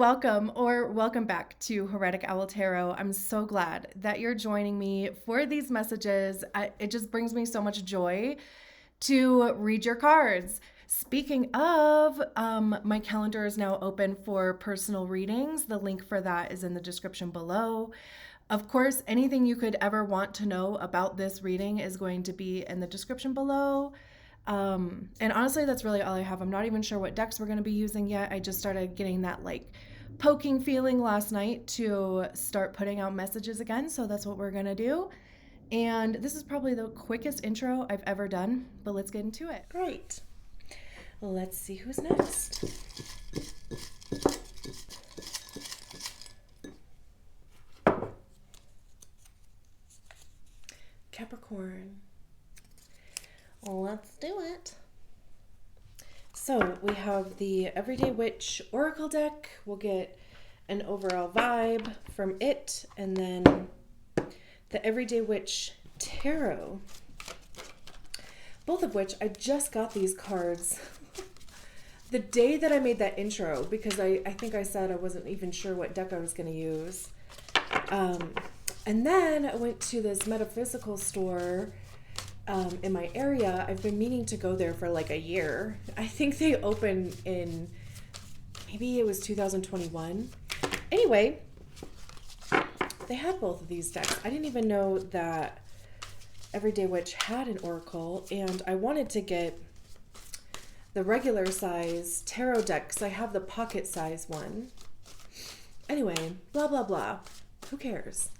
welcome or welcome back to Heretic Owl Tarot. I'm so glad that you're joining me for these messages. It just brings me so much joy to read your cards. Speaking of, my calendar is now open for personal readings. The link for that is in the description below. Of course, anything you could ever want to know about this reading is going to be in the description below. And honestly, that's really all I have. I'm not even sure what decks we're going to be using yet. I just started getting that poking feeling last night to start putting out messages again. So that's what we're going to do. And this is probably the quickest intro I've ever done, but let's get into it. Right. Let's see who's next. Capricorn. Let's do it. So we have the Everyday Witch Oracle deck. We'll get an overall vibe from it, and then the Everyday Witch Tarot. Both of which I just got these cards the day that I made that intro, because I think I said I wasn't even sure what deck I was going to use. And then I went to this metaphysical store in my area. I've been meaning to go there for a year. I think they opened in, maybe it was 2021. Anyway, they had both of these decks. I didn't even know that Everyday Witch had an oracle, and I wanted to get the regular size tarot deck because I have the pocket size one. Anyway, blah, blah, blah. Who cares?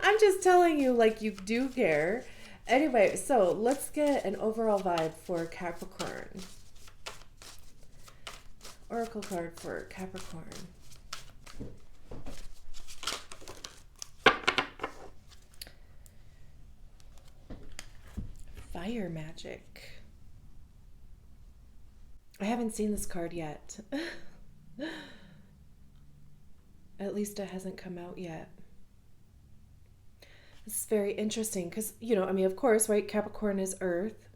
I'm just telling you you do care. Anyway, so let's get an overall vibe for Capricorn. Oracle card for Capricorn. Fire magic. I haven't seen this card yet. At least it hasn't come out yet. This is very interesting because, of course, right, Capricorn is earth,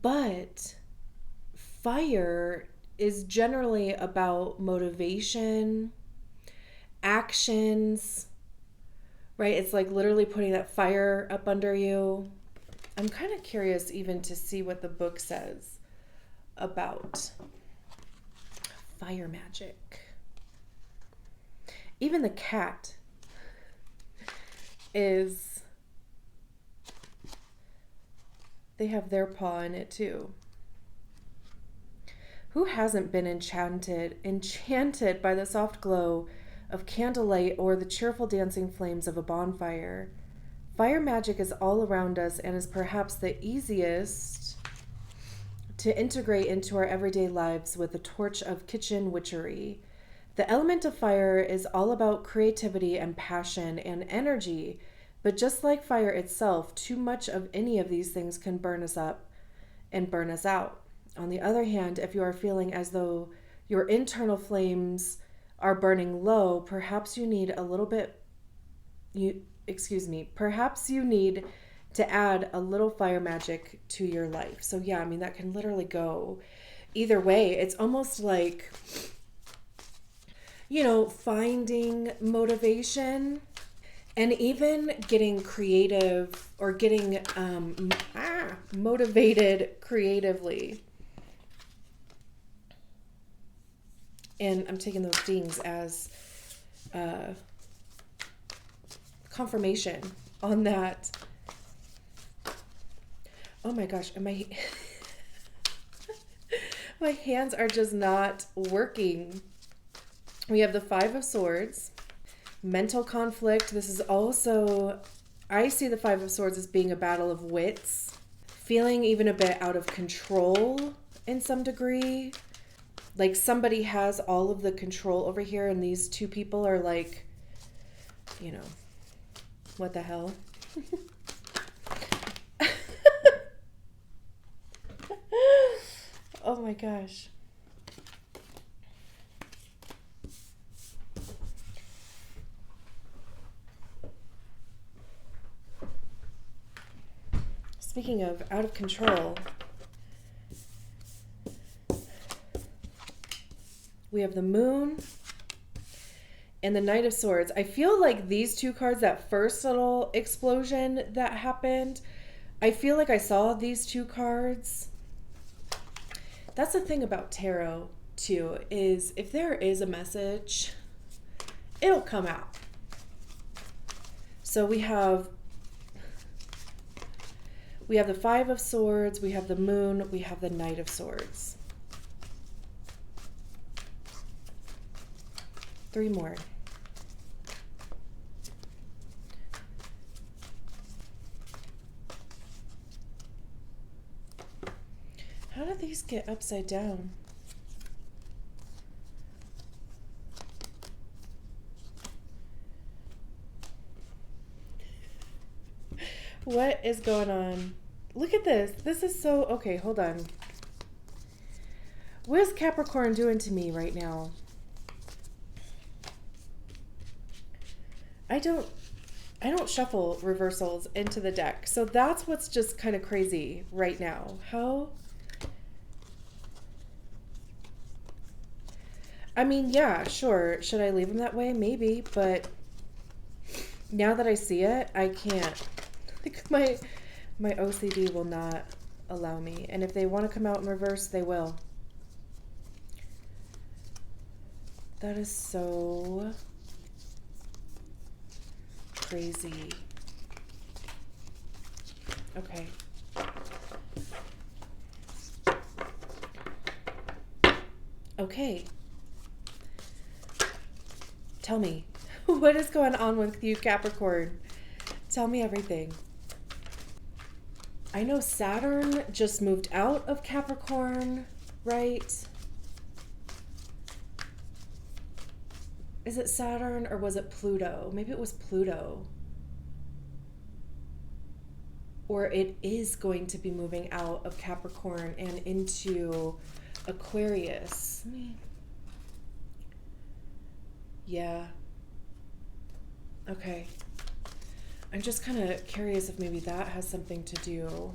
but fire is generally about motivation, actions, right? It's literally putting that fire up under you. I'm kind of curious even to see what the book says about fire magic. Even the cat they have their paw in it too. Who hasn't been enchanted by the soft glow of candlelight or the cheerful dancing flames of a bonfire? Fire magic is all around us and is perhaps the easiest to integrate into our everyday lives with a torch of kitchen witchery. The element of fire is all about creativity and passion and energy, but just like fire itself, too much of any of these things can burn us up and burn us out. On the other hand, if you are feeling as though your internal flames are burning low, perhaps you need to add a little fire magic to your life. So yeah, that can literally go either way. It's almost like, finding motivation and even getting creative or getting motivated creatively. And I'm taking those dings as confirmation on that. Oh my gosh, and my hands are just not working. We have the Five of Swords, mental conflict. This is also, I see the Five of Swords as being a battle of wits, feeling even a bit out of control in some degree. Somebody has all of the control over here, and these two people are what the hell? Oh my gosh. Speaking of out of control, We have the Moon and the Knight of Swords. I feel like these two cards, that first little explosion that happened, I feel like I saw these two cards. That's the thing about tarot too, is if there is a message, it'll come out. So we have the Five of Swords, we have the Moon, we have the Knight of Swords. 3 more. How did these get upside down? What is going on? Look at this. This is so... Okay, hold on. What is Capricorn doing to me right now? I don't shuffle reversals into the deck. So that's what's just kind of crazy right now. How... I mean, yeah, sure. Should I leave them that way? Maybe, but now that I see it, I can't. Like my OCD will not allow me. And if they want to come out in reverse, they will. That is so crazy. Okay. Okay. Tell me, what is going on with you, Capricorn? Tell me everything. I know Saturn just moved out of Capricorn, right? Is it Saturn or was it Pluto? Maybe it was Pluto. Or it is going to be moving out of Capricorn and into Aquarius. Yeah. Okay. I'm just kind of curious if maybe that has something to do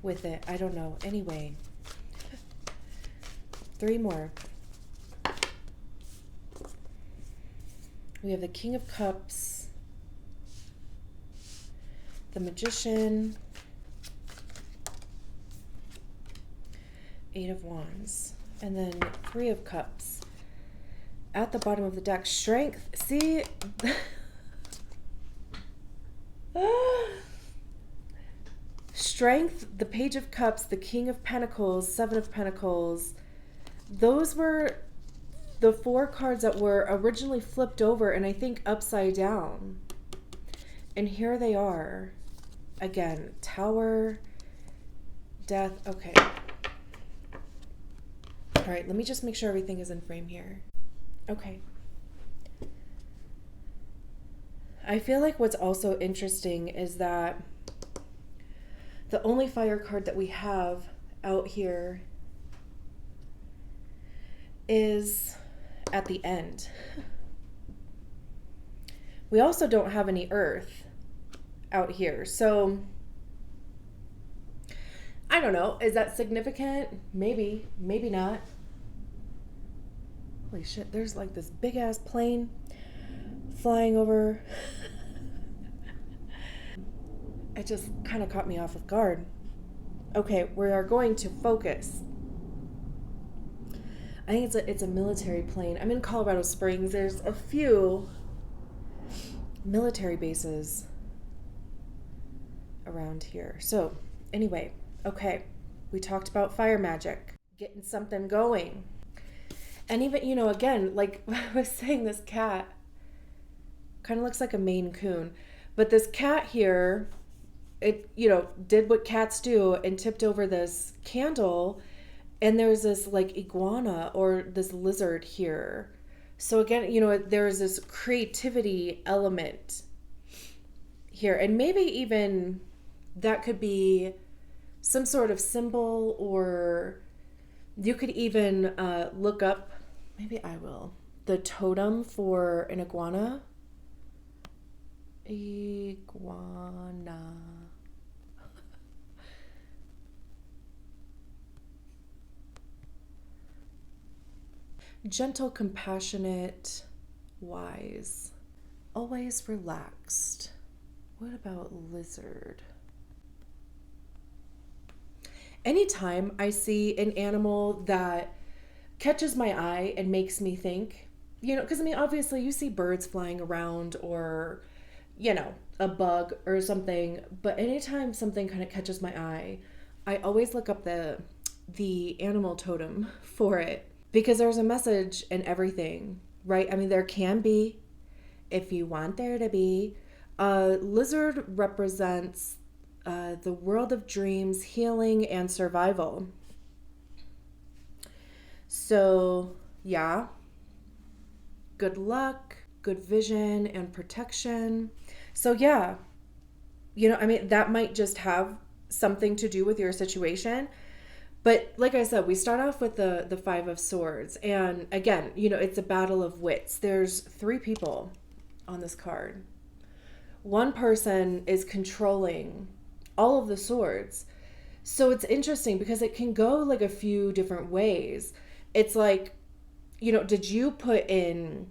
with it. I don't know. Anyway. 3 more. We have the King of Cups, the Magician, 8 of Wands, and then 3 of Cups. At the bottom of the deck, Strength. See? Strength, the Page of Cups, the King of Pentacles, 7 of Pentacles. Those were the 4 cards that were originally flipped over and I think upside down. And here they are. Again, Tower, Death. Okay. All right, let me just make sure everything is in frame here. Okay. I feel like what's also interesting is that the only fire card that we have out here is at the end. We also don't have any earth out here. So I don't know. Is that significant? Maybe, maybe not. Holy shit, there's like this big ass plane flying over. It just kind of caught me off of guard. Okay, we are going to focus. I think it's a military plane. I'm in Colorado Springs. There's a few military bases around here. So anyway, okay, we talked about fire magic, getting something going. And even, you know, again, like I was saying, this cat kind of looks like a Maine Coon. But this cat here, it, you know, did what cats do and tipped over this candle. And there's this like iguana or this lizard here. So again, you know, there's this creativity element here. And maybe even that could be some sort of symbol, or you could even look up, maybe I will, the totem for an iguana. Iguana. gentle, compassionate, wise, always relaxed. What about lizard? Anytime I see an animal that catches my eye and makes me think, because I mean, obviously you see birds flying around or, a bug or something, but anytime something kind of catches my eye, I always look up the animal totem for it because there's a message in everything, right? I mean, there can be, if you want there to be. Lizard represents the world of dreams, healing, and survival. So, yeah, good luck, good vision, and protection. So, yeah, I mean, that might just have something to do with your situation. But like I said, we start off with the Five of Swords. And again, it's a battle of wits. There's 3 people on this card. One person is controlling all of the swords. So it's interesting because it can go like a few different ways. It's like, did you put in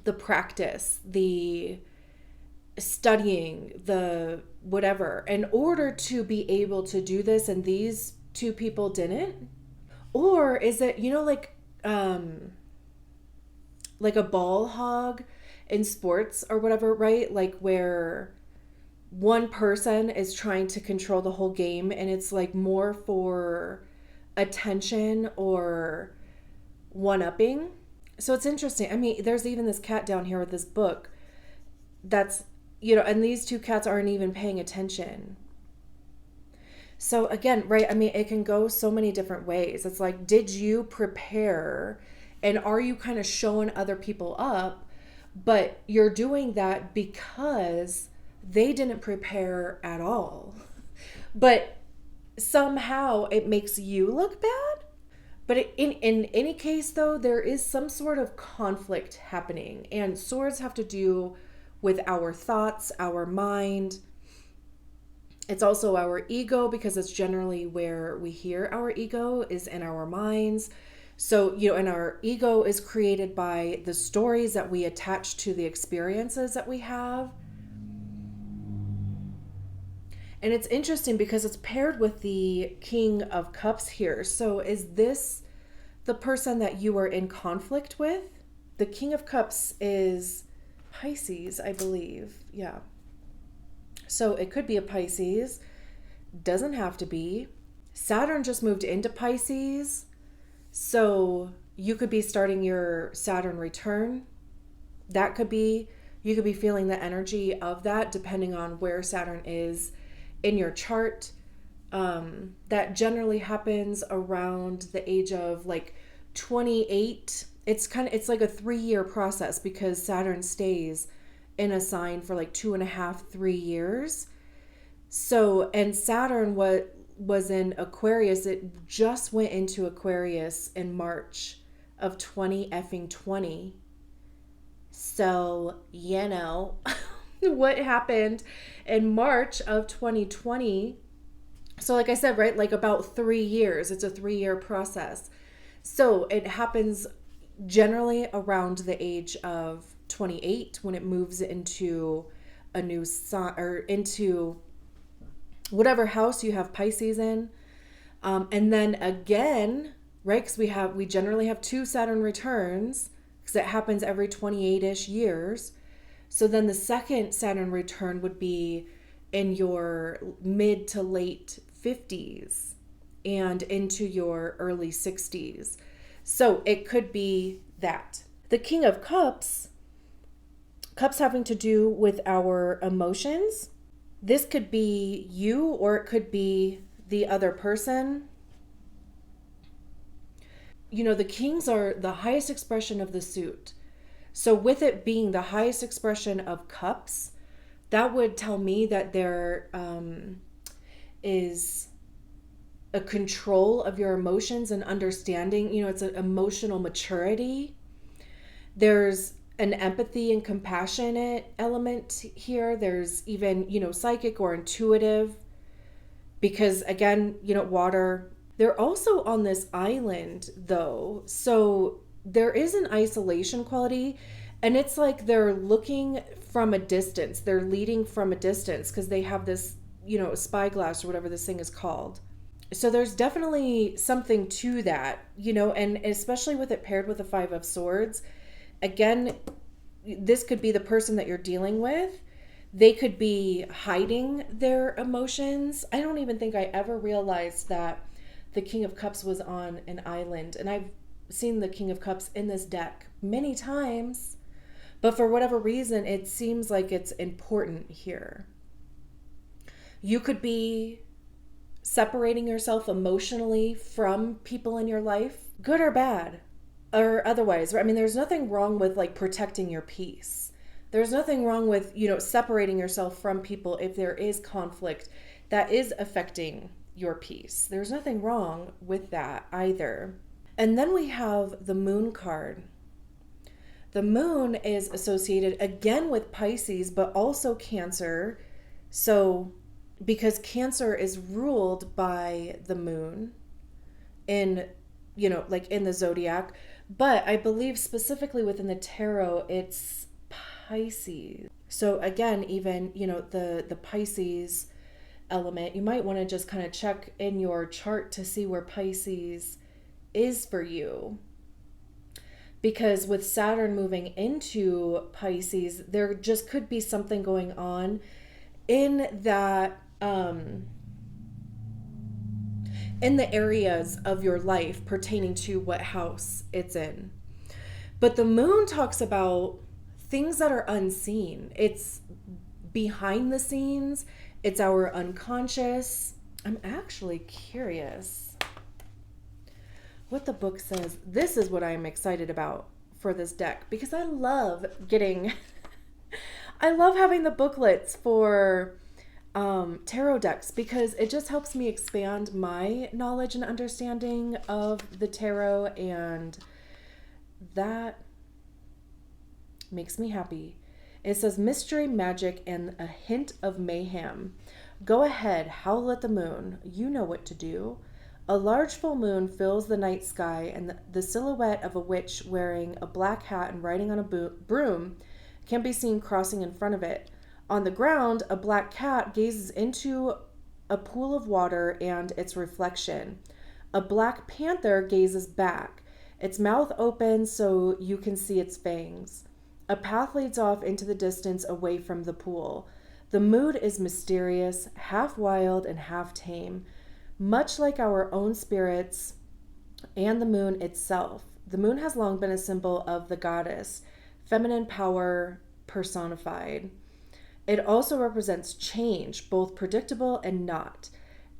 the practice, the studying, the whatever, in order to be able to do this and these 2 people didn't? Or is it, like a ball hog in sports or whatever, right? Like where one person is trying to control the whole game and it's like more for attention or one-upping. So it's interesting. I mean, there's even this cat down here with this book that's, and these 2 cats aren't even paying attention. So again, right, I mean, it can go so many different ways. It's like, did you prepare and are you kind of showing other people up? But you're doing that because they didn't prepare at all. But somehow it makes you look bad. But in any case, though, there is some sort of conflict happening. And swords have to do with our thoughts, our mind. It's also our ego, because it's generally where we hear our ego is in our minds. So, and our ego is created by the stories that we attach to the experiences that we have. And it's interesting because it's paired with the King of Cups here. So is this the person that you are in conflict with? The King of Cups is Pisces, I believe. Yeah. So it could be a Pisces. Doesn't have to be. Saturn just moved into Pisces. So you could be starting your Saturn return. You could be feeling the energy of that depending on where Saturn is in your chart. That generally happens around the age of like 28. It's like a 3-year process because Saturn stays in a sign for like 2.5, 3 years. So, and Saturn was in Aquarius. It just went into Aquarius in March of 2020. So, what happened in March of 2020. So like I said, right, like about 3 years, it's a 3-year process. So it happens generally around the age of 28 when it moves into a new sign or into whatever house you have Pisces in. And then again, right, because we generally have 2 Saturn returns because it happens every 28-ish years. So then the second Saturn return would be in your mid to late 50s and into your early 60s. So it could be that. The King of Cups having to do with our emotions. This could be you or it could be the other person. The kings are the highest expression of the suit. So with it being the highest expression of cups, that would tell me that there is a control of your emotions and understanding. It's an emotional maturity. There's an empathy and compassionate element here. There's even, psychic or intuitive. Because again, water. They're also on this island though. So there is an isolation quality, and it's like they're looking from a distance. They're leading from a distance because they have this, spyglass or whatever this thing is called. So there's definitely something to that, and especially with it paired with the Five of Swords. Again, this could be the person that you're dealing with. They could be hiding their emotions. I don't even think I ever realized that the King of Cups was on an island. And I've seen the King of Cups in this deck many times. But for whatever reason, it seems like it's important here. You could be separating yourself emotionally from people in your life, good or bad, or otherwise. I mean, there's nothing wrong with like protecting your peace. There's nothing wrong with, separating yourself from people if there is conflict that is affecting your peace. There's nothing wrong with that either. And then we have the Moon card. The Moon is associated again with Pisces, but also Cancer. So, because Cancer is ruled by the Moon in, like in the zodiac, but I believe specifically within the tarot, it's Pisces. So again, even, the Pisces element, you might want to just kind of check in your chart to see where Pisces is for you. Because with Saturn moving into Pisces, there just could be something going on in that, in the areas of your life pertaining to what house it's in. But the Moon talks about things that are unseen. It's behind the scenes. It's our unconscious. I'm actually curious what the book says. This is what I'm excited about for this deck, because I love I love having the booklets for tarot decks, because it just helps me expand my knowledge and understanding of the tarot, and that makes me happy. It says mystery, magic, and a hint of mayhem. Go ahead, howl at the moon. You know what to do. A large full moon fills the night sky, and the silhouette of a witch wearing a black hat and riding on a broom can be seen crossing in front of it. On the ground, a black cat gazes into a pool of water and its reflection. A black panther gazes back, its mouth open so you can see its fangs. A path leads off into the distance away from the pool. The mood is mysterious, half wild and half tame. Much like our own spirits and the moon itself, the moon has long been a symbol of the goddess, feminine power personified. It also represents change, both predictable and not,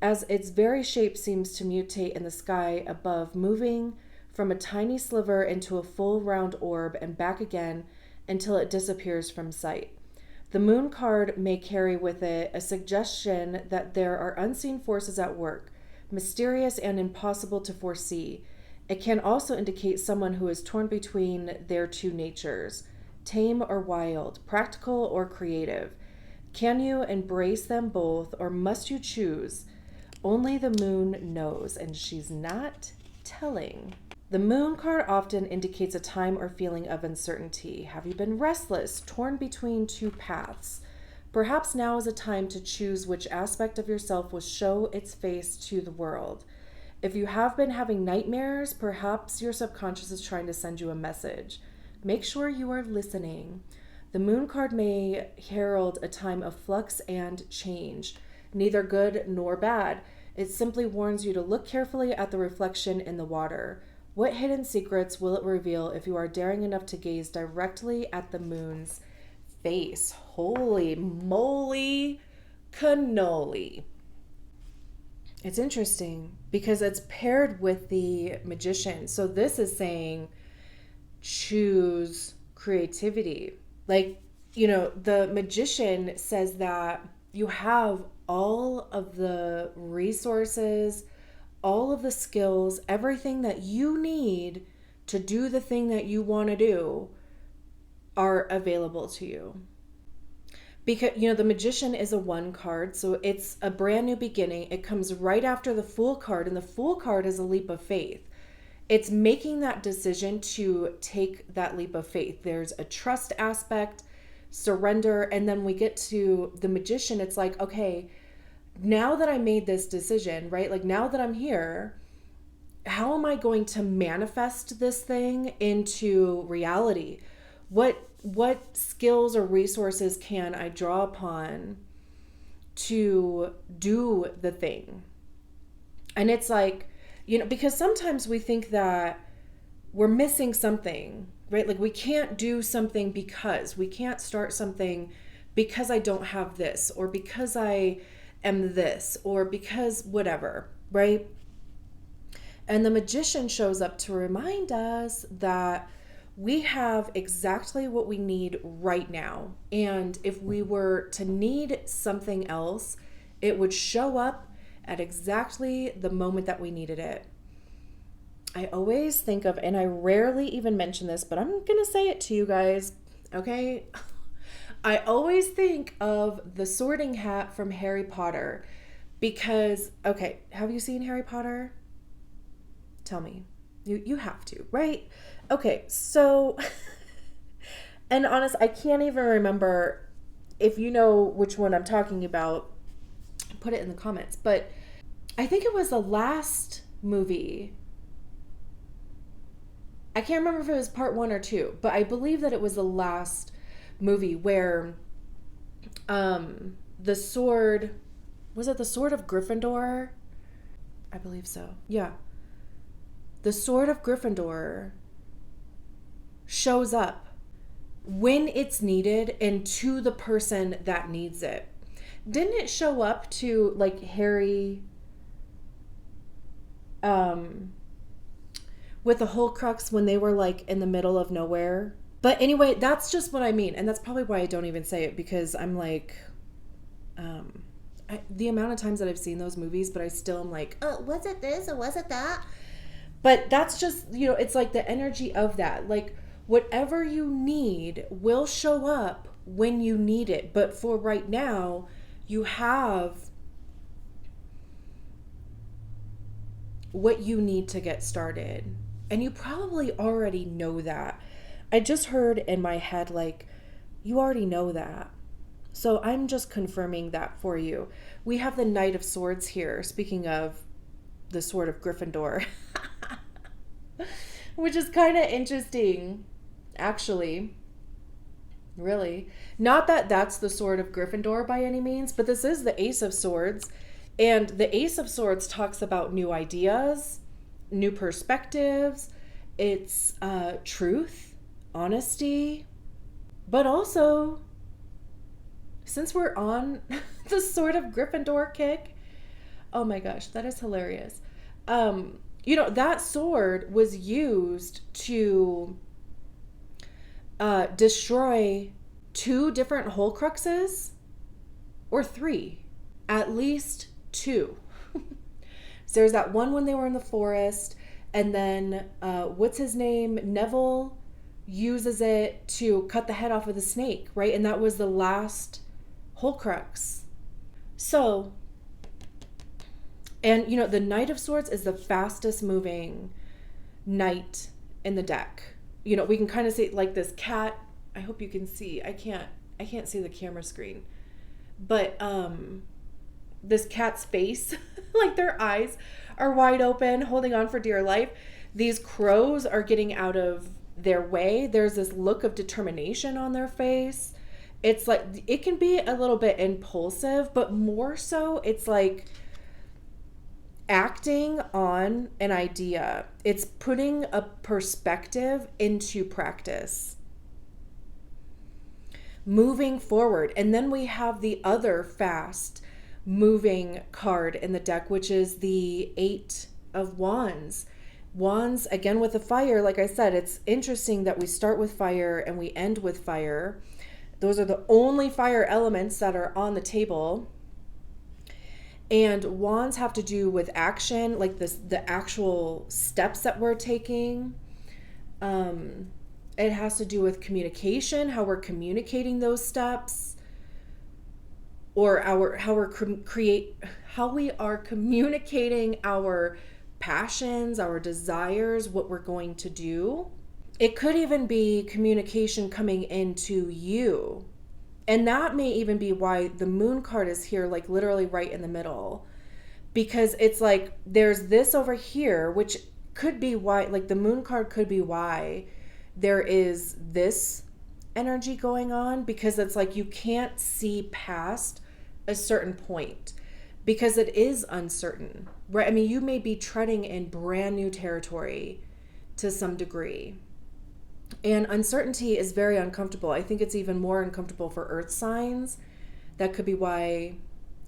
as its very shape seems to mutate in the sky above, moving from a tiny sliver into a full round orb and back again until it disappears from sight. The Moon card may carry with it a suggestion that there are unseen forces at work, mysterious and impossible to foresee. It can also indicate someone who is torn between their two natures, tame or wild, practical or creative. Can you embrace them both, or must you choose? Only the moon knows, and she's not telling. The Moon card often indicates a time or feeling of uncertainty. Have you been restless, torn between two paths? Perhaps now is a time to choose which aspect of yourself will show its face to the world. If you have been having nightmares, perhaps your subconscious is trying to send you a message. Make sure you are listening. The Moon card may herald a time of flux and change, neither good nor bad. It simply warns you to look carefully at the reflection in the water. What hidden secrets will it reveal if you are daring enough to gaze directly at the moon's face? Holy moly cannoli. It's interesting because it's paired with the Magician. So this is saying choose creativity. Like, the Magician says that you have all of the resources, all of the skills, everything that you need to do the thing that you want to do are available to you. Because, the Magician is a 1 card, so it's a brand new beginning. It comes right after the Fool card, and the Fool card is a leap of faith. it's making that decision to take that leap of faith. There's a trust aspect, surrender, and then we get to the Magician. It's like, okay, now that I made this decision, right? Like now that I'm here, how am I going to manifest this thing into reality? What skills or resources can I draw upon to do the thing? And it's like, because sometimes we think that we're missing something, right? Like we can't do something because we can't start something because I don't have this, or because I am this, or because whatever, right? And the Magician shows up to remind us that we have exactly what we need right now. And if we were to need something else, it would show up at exactly the moment that we needed it. I always think of, and I rarely even mention this, but I'm going to say it to you guys, okay? I always think of the Sorting Hat from Harry Potter because, okay, have you seen Harry Potter? Tell me. You have to, right? Okay, so, and honest, I can't even remember if you know which one I'm talking about, put it in the comments, but I think it was the last movie. I can't remember if it was part 1 or 2, but I believe that it was the last movie where the sword, was it the sword of Gryffindor? I believe so. Yeah. The sword of Gryffindor shows up when it's needed and to the person that needs it. Didn't it show up to like Harry with the Horcrux when they were like in the middle of nowhere? But anyway, that's just what I mean, and that's probably why I don't even say it, because I'm like the amount of times that I've seen those movies, but I still am like, oh, was it this or was it that? But that's just, it's like the energy of that. Like, whatever you need will show up when you need it. But for right now, you have what you need to get started. And you probably already know that. I just heard in my head, like, you already know that. So I'm just confirming that for you. We have the Knight of Swords here, speaking of the Sword of Gryffindor. Which is kind of interesting, actually. Really. Not that that's the Sword of Gryffindor by any means, but this is the Ace of Swords. And the Ace of Swords talks about new ideas, new perspectives. It's truth, honesty. But also, since we're on the Sword of Gryffindor kick, oh my gosh, that is hilarious. That sword was used to destroy 2 different Horcruxes, or 3, at least 2. So there's that one when they were in the forest, and then what's his name? Neville uses it to cut the head off of the snake, right? And that was the last Horcrux. So, and the Knight of Swords is the fastest moving knight in the deck. We can kind of see like this cat. I hope you can see. I can't see the camera screen. But this cat's face, like their eyes are wide open, holding on for dear life. These crows are getting out of their way. There's this look of determination on their face. It's like, it can be a little bit impulsive, but more so it's like acting on an idea. It's putting a perspective into practice, moving forward. And then we have the other fast moving card in the deck, which is the 8 of Wands. Wands, again, with the fire. Like I said, it's interesting that we start with fire and we end with fire. Those are the only fire elements that are on the table. And wands have to do with action, like the actual steps that we're taking. It has to do with communication, how we're communicating those steps, or how we are communicating our passions, our desires, what we're going to do. It could even be communication coming into you. And that may even be why the moon card is here, like literally right in the middle. Because it's like there's this over here, which could be why, like the moon card could be why there is this energy going on, because it's like you can't see past a certain point because it is uncertain, right? I mean, you may be treading in brand new territory to some degree. And uncertainty is very uncomfortable. I think it's even more uncomfortable for earth signs. That could be why,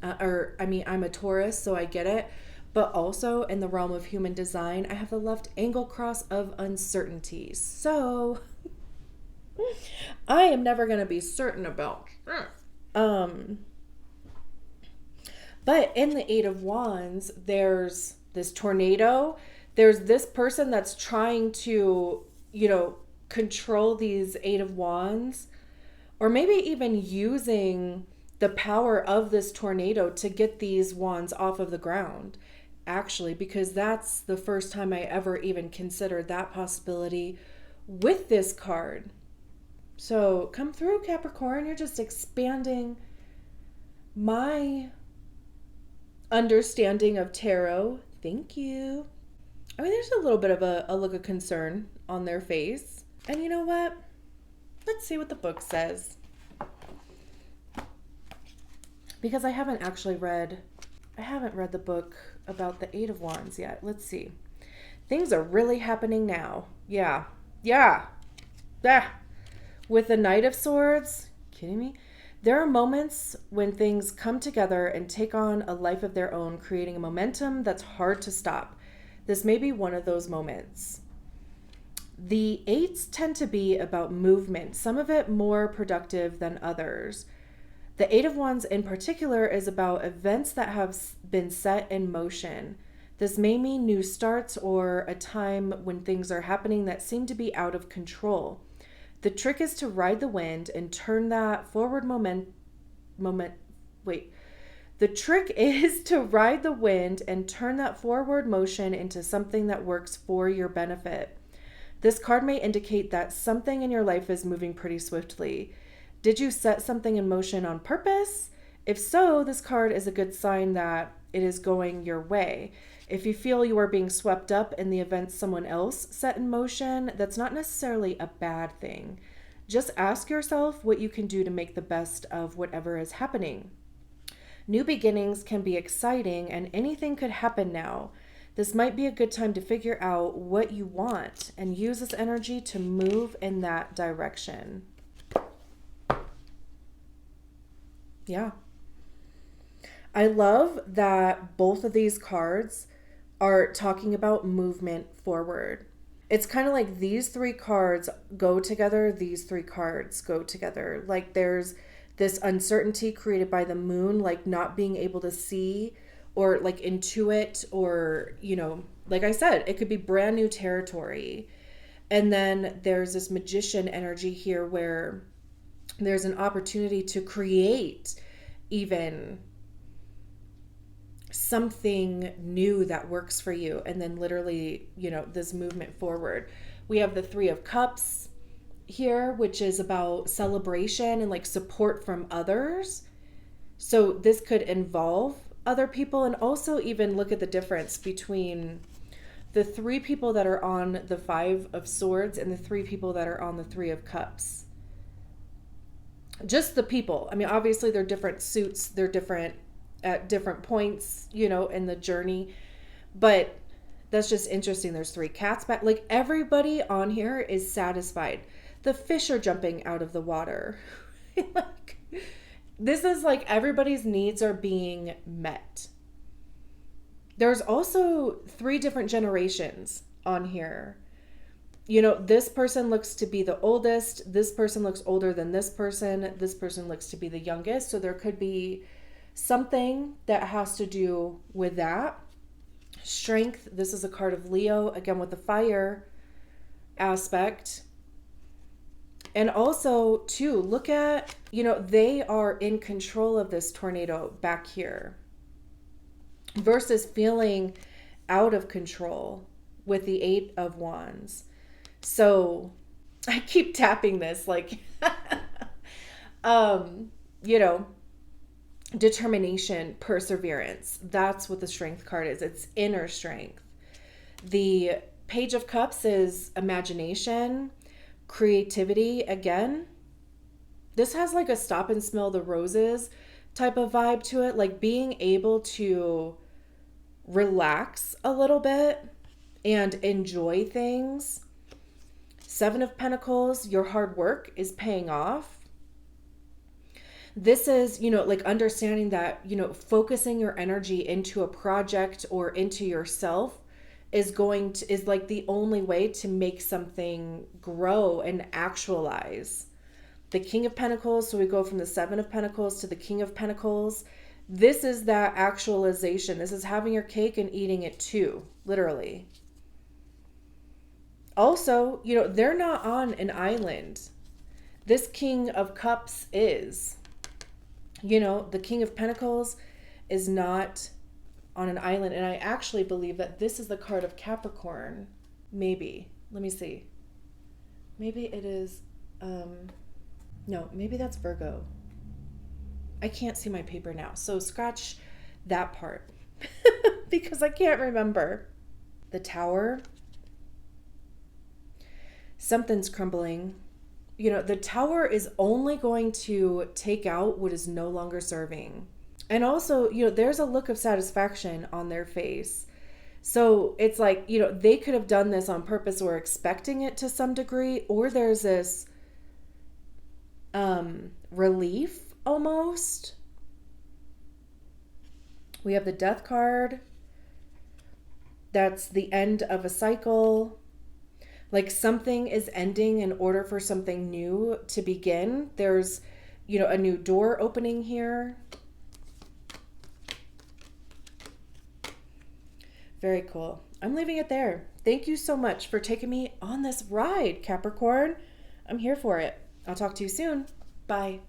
I'm a Taurus, so I get it. But also in the realm of human design, I have the left angle cross of uncertainty. So I am never going to be certain about. But in the Eight of Wands, there's this tornado. There's this person that's trying to, control these Eight of Wands, or maybe even using the power of this tornado to get these wands off of the ground, actually, because that's the first time I ever even considered that possibility with this card. So come through, Capricorn. You're just expanding my understanding of tarot. Thank you. I mean, there's a little bit of a look of concern on their face. And you know what? Let's see what the book says. Because I haven't read the book about the Eight of Wands yet. Let's see. Things are really happening now. Yeah. With the Knight of Swords, kidding me? There are moments when things come together and take on a life of their own, creating a momentum that's hard to stop. This may be one of those moments. The eights tend to be about movement, some of it more productive than others. The Eight of Wands in particular is about events that have been set in motion. This may mean new starts or a time when things are happening that seem to be out of control. The trick is to ride the wind and turn that forward The trick is to ride the wind and turn that forward motion into something that works for your benefit. This card may indicate that something in your life is moving pretty swiftly. Did you set something in motion on purpose? If so, this card is a good sign that it is going your way. If you feel you are being swept up in the events someone else set in motion, that's not necessarily a bad thing. Just ask yourself what you can do to make the best of whatever is happening. New beginnings can be exciting and anything could happen now. This might be a good time to figure out what you want and use this energy to move in that direction. Yeah. I love that both of these cards are talking about movement forward. It's kind of like these three cards go together, these three cards go together. Like there's this uncertainty created by the moon, like not being able to see or like intuit, or, like I said, it could be brand new territory. And then there's this magician energy here where there's an opportunity to create even something new that works for you. And then literally, this movement forward. We have the Three of Cups here, which is about celebration and like support from others. So this could involve other people, and also even look at the difference between the three people that are on the Five of Swords and the three people that are on the Three of Cups. Just the people. I mean, obviously they're different suits. They're different at different points, in the journey. But that's just interesting. There's three cats back. Like everybody on here is satisfied. The fish are jumping out of the water. Like, this is like everybody's needs are being met. There's also three different generations on here. This person looks to be the oldest. This person looks older than this person. This person looks to be the youngest. So there could be something that has to do with that. Strength. This is a card of Leo, again with the fire aspect. And also, too, look at, they are in control of this tornado back here versus feeling out of control with the 8 of Wands. So I keep tapping this like, you know, determination, perseverance. That's what the Strength card is. It's inner strength. The Page of Cups is imagination, creativity. Again, this has like a stop and smell the roses type of vibe to it, like being able to relax a little bit and enjoy things. 7 of Pentacles, your hard work is paying off. This is, you know, like understanding that, you know, focusing your energy into a project or into yourself is like the only way to make something grow and actualize. The King of Pentacles, so we go from the 7 of Pentacles to the King of Pentacles. This is that actualization. This is having your cake and eating it too, literally. Also, you know, they're not on an island. This King of Cups is. You know, the King of Pentacles is not on an island. And I actually believe that this is the card of Capricorn. Maybe. Let me see. Maybe it is... no, maybe that's Virgo. I can't see my paper now. So scratch that part because I can't remember. The Tower. Something's crumbling. You know, the Tower is only going to take out what is no longer serving. And also, you know, there's a look of satisfaction on their face. So it's like, you know, they could have done this on purpose or expecting it to some degree, or there's this relief almost. We have the Death card. That's the end of a cycle. Like something is ending in order for something new to begin. There's, you know, a new door opening here. Very cool. I'm leaving it there. Thank you so much for taking me on this ride, Capricorn. I'm here for it. I'll talk to you soon. Bye.